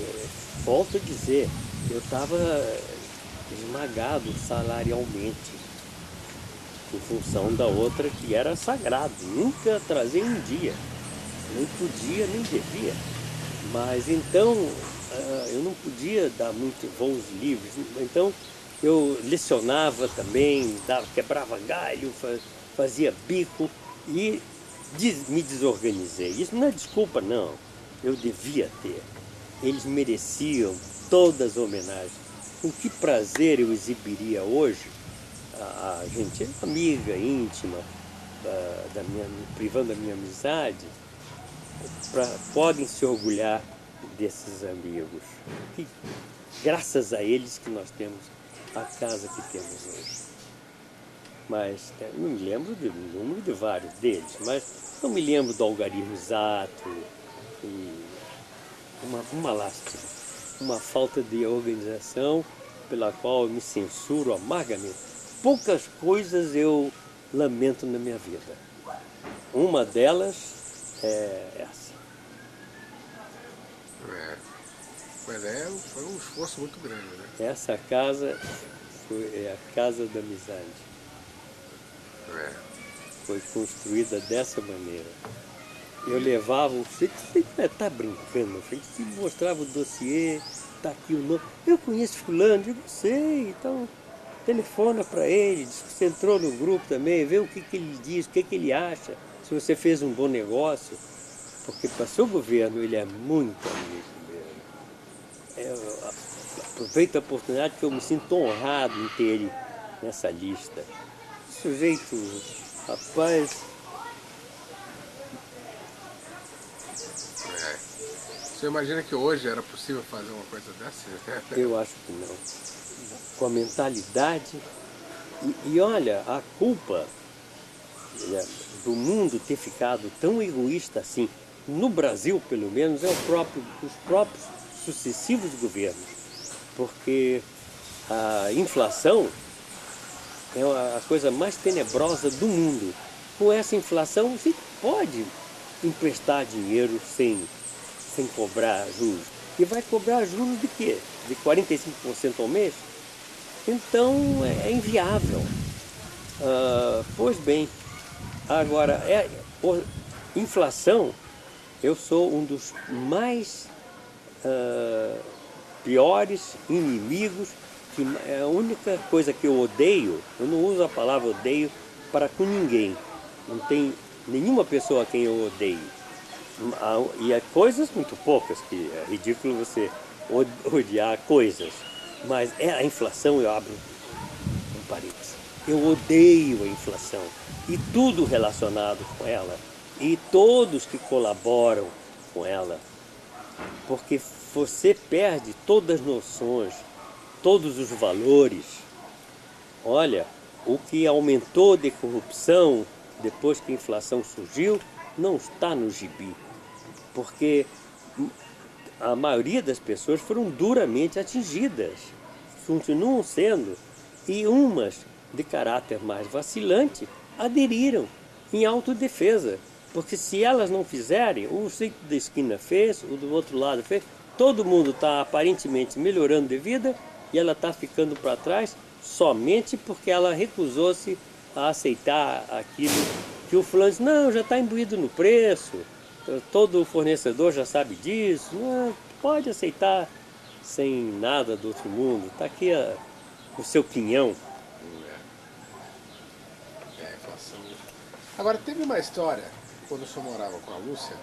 volto a dizer, eu estava esmagado salarialmente, em função da outra que era sagrado. Nunca atrasei um dia, nem podia, nem devia. Mas então, eu não podia dar muito voos livres, então eu lecionava também, quebrava galho, fazia bico e me desorganizei. Isso não é desculpa, não. Eu devia ter. Eles mereciam todas as homenagens. Com que prazer eu exibiria hoje a gente, amiga, íntima, privando da minha amizade, podem se orgulhar desses amigos. E graças a eles que nós temos a casa que temos hoje. Mas não me lembro do número de vários deles, mas não me lembro do algarismo exato. E uma lástima, uma falta de organização pela qual eu me censuro amargamente. Poucas coisas eu lamento na minha vida. Uma delas é essa. Mas foi um esforço muito grande, né? Essa casa é a casa da amizade. Foi construída dessa maneira. Eu levava, você está brincando, você mostrava o dossiê, está aqui o nome. Eu conheço fulano, digo, sei, então telefona para ele, diz que você entrou no grupo também, vê o que ele diz, o que ele acha, se você fez um bom negócio, porque para o seu governo ele é muito amigo mesmo. Eu aproveito a oportunidade que eu me sinto honrado em ter ele nessa lista. Sujeito, rapaz. Você imagina que hoje era possível fazer uma coisa dessa? Eu acho que não. Com a mentalidade. E olha, a culpa do mundo ter ficado tão egoísta assim, no Brasil pelo menos, é os próprios sucessivos governos. Porque a inflação é a coisa mais tenebrosa do mundo. Com essa inflação, você pode emprestar dinheiro sem cobrar juros. E vai cobrar juros de quê? De 45% ao mês? Então é inviável. Pois bem, agora, inflação, eu sou um dos mais piores inimigos. Que é a única coisa que eu odeio, eu não uso a palavra odeio para com ninguém. Não tem nenhuma pessoa a quem eu odeio. E há coisas muito poucas, que é ridículo você odiar coisas. Mas a inflação, eu abro um parênteses. Eu odeio a inflação e tudo relacionado com ela. E todos que colaboram com ela. Porque você perde todas as noções, todos os valores. Olha, o que aumentou de corrupção depois que a inflação surgiu não está no gibi, porque a maioria das pessoas foram duramente atingidas, continuam sendo, e umas de caráter mais vacilante aderiram em autodefesa, porque se elas não fizerem, o sujeito da esquina fez, o do outro lado fez, todo mundo está aparentemente melhorando de vida e ela está ficando para trás somente porque ela recusou-se a aceitar aquilo que o fulano disse, não, já está imbuído no preço, todo fornecedor já sabe disso, não, pode aceitar sem nada do outro mundo, está aqui o seu quinhão. Inflação. Agora, teve uma história, quando eu só morava com a Lúcia,